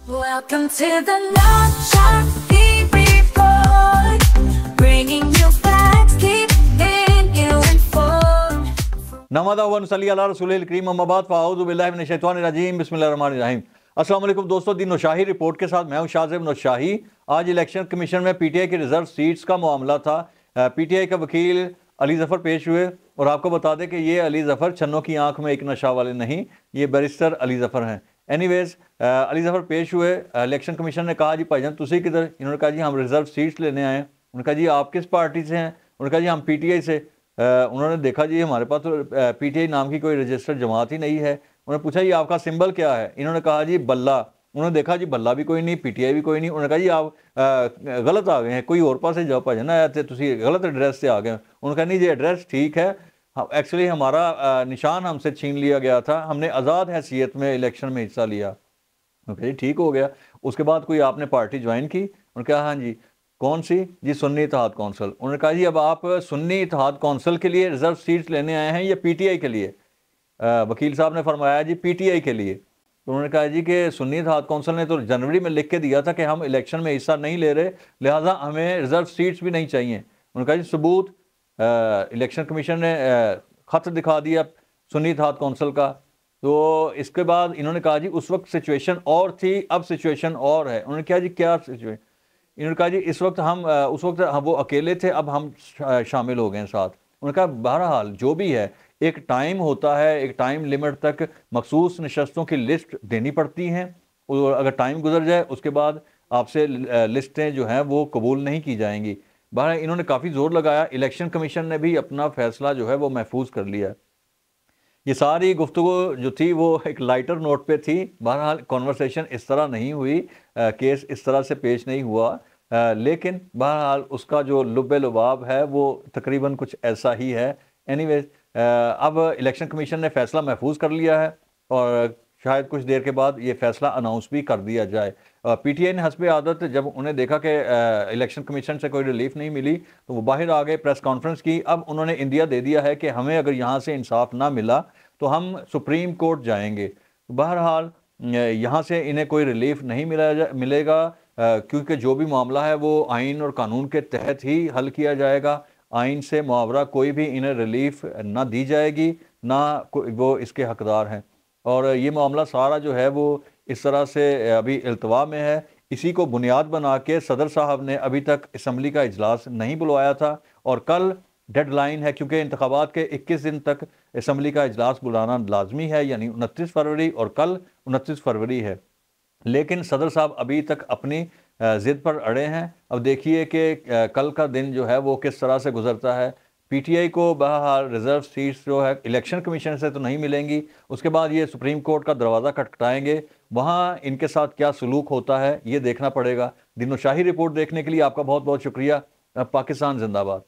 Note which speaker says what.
Speaker 1: Welcome to the Naushad Report, bringing you facts, keeping you informed.
Speaker 2: नमादा व नसल्ली अला रसूलिल करीम अम्मा बाद फ़अऊज़ु बिल्लाहि मिनश शैतानिर रजीम बिस्मिल्लाहिर रहमानिर रहीम। अस्सलाम वालेकुम दोस्तों, दिन नौशाही रिपोर्ट के साथ मैं हूं शाहज़ेब नौशाही। आज इलेक्शन कमीशन में पीटीआई की रिजर्व सीट्स का मामला था। पीटीआई का वकील अली ज़फ़र पेश हुए और आपको बता दें कि ये अली ज़फ़र छन्नों की आंख में एक नशा वाले नहीं, ये बैरिस्टर अली ज़फ़र हैं। एनीवेज अली ज़फ़र पेश हुए। इलेक्शन कमीशन ने कहा जी भाईजान तुसी किधर? इन्होंने कहा जी हम रिजर्व सीट्स लेने आए हैं। उन्होंने कहा जी आप किस पार्टी से हैं? उन्होंने कहा जी हम पीटीआई से। उन्होंने देखा जी हमारे पास तो पीटीआई नाम की कोई रजिस्टर्ड जमात ही नहीं है। उन्होंने पूछा जी आपका सिंबल क्या है? इन्होंने कहा जी बल्ला। उन्होंने देखा जी बल्ला भी कोई नहीं, पीटीआई भी कोई नहीं। उन्होंने कहा जी आप गलत आ गए हैं, कोई और पास जाओ भाजन आया थे, तुसी गलत एड्रेस से आ गए। उन्होंने कहा नहीं जी एड्रेस ठीक है, एक्चुअली हमारा निशान हमसे छीन लिया गया था, हमने आज़ाद हैसियत में इलेक्शन में हिस्सा लिया। ओके जी ठीक हो गया। उसके बाद कोई आपने पार्टी ज्वाइन की? उन्होंने कहा हाँ जी। कौन सी? जी सुन्नी इत्तेहाद कौंसिल। उन्होंने कहा जी अब आप सुन्नी इत्तेहाद कौंसिल के लिए रिजर्व सीट्स लेने आए हैं या पीटीआई के लिए? वकील साहब ने फरमाया जी पीटीआई के लिए। तो उन्होंने कहा जी कि सुन्नी इत्तेहाद कौंसिल ने तो जनवरी में लिख के दिया था कि हम इलेक्शन में हिस्सा नहीं ले रहे, लिहाजा हमें रिजर्व सीट्स भी नहीं चाहिए। उन्होंने कहा जी सबूत। इलेक्शन कमीशन ने ख़त दिखा दिया सुन्नी इत्तेहाद कौंसिल का। तो इसके बाद इन्होंने कहा जी उस वक्त सिचुएशन और थी, अब सिचुएशन और है। उन्होंने कहा जी क्या सिचुएशन? इन्होंने कहा जी इस वक्त उस वक्त हम वो अकेले थे, अब हम शामिल हो गए हैं साथ। उन्होंने कहा बहरहाल जो भी है एक टाइम होता है, एक टाइम लिमिट तक मखसूस नशस्तों की लिस्ट देनी पड़ती हैं और अगर टाइम गुजर जाए उसके बाद आपसे लिस्टें जो हैं वो कबूल नहीं की जाएंगी। बहरहाल इन्होंने काफ़ी ज़ोर लगाया। इलेक्शन कमीशन ने भी अपना फैसला जो है वो महफूज कर लिया। ये सारी गुफ्तगू जो थी वो एक लाइटर नोट पे थी। बहरहाल कॉन्वर्सेशन इस तरह नहीं हुई, केस इस तरह से पेश नहीं हुआ, लेकिन बहरहाल उसका जो लुब्बे लुबाब है वो तकरीबन कुछ ऐसा ही है। एनीवेज अब इलेक्शन कमीशन ने फ़ैसला महफूज कर लिया है और शायद कुछ देर के बाद ये फ़ैसला अनाउंस भी कर दिया जाए। पीटीआई ने हस्बे आदत जब उन्हें देखा कि इलेक्शन कमीशन से कोई रिलीफ नहीं मिली तो वो बाहर आ गए, प्रेस कॉन्फ्रेंस की। अब उन्होंने इंदिया दे दिया है कि हमें अगर यहाँ से इंसाफ ना मिला तो हम सुप्रीम कोर्ट जाएंगे। बहरहाल यहाँ से इन्हें कोई रिलीफ नहीं मिलेगा, क्योंकि जो भी मामला है वो आइन और कानून के तहत ही हल किया जाएगा। आइन से मुआवरा कोई भी इन्हें रिलीफ ना दी जाएगी, ना वो इसके हकदार हैं। और ये मामला सारा जो है वो इस तरह से अभी इल्तवा में है। इसी को बुनियाद बना के सदर साहब ने अभी तक असम्बली का इजलास नहीं बुलवाया था और कल डेडलाइन है, क्योंकि इंतखाबात के 21 दिन तक असम्बली का इजलास बुलाना लाजमी है, यानी 29 फरवरी और कल 29 फरवरी है। लेकिन सदर साहब अभी तक अपनी ज़िद पर अड़े हैं। अब देखिए कि कल का दिन जो है वो किस तरह से गुजरता है। पीटीआई को बहरहाल रिजर्व सीट्स जो है इलेक्शन कमीशन से तो नहीं मिलेंगी, उसके बाद ये सुप्रीम कोर्ट का दरवाज़ा खटखटाएंगे, वहाँ इनके साथ क्या सलूक होता है ये देखना पड़ेगा। दिनोशाही रिपोर्ट देखने के लिए आपका बहुत बहुत शुक्रिया। पाकिस्तान जिंदाबाद।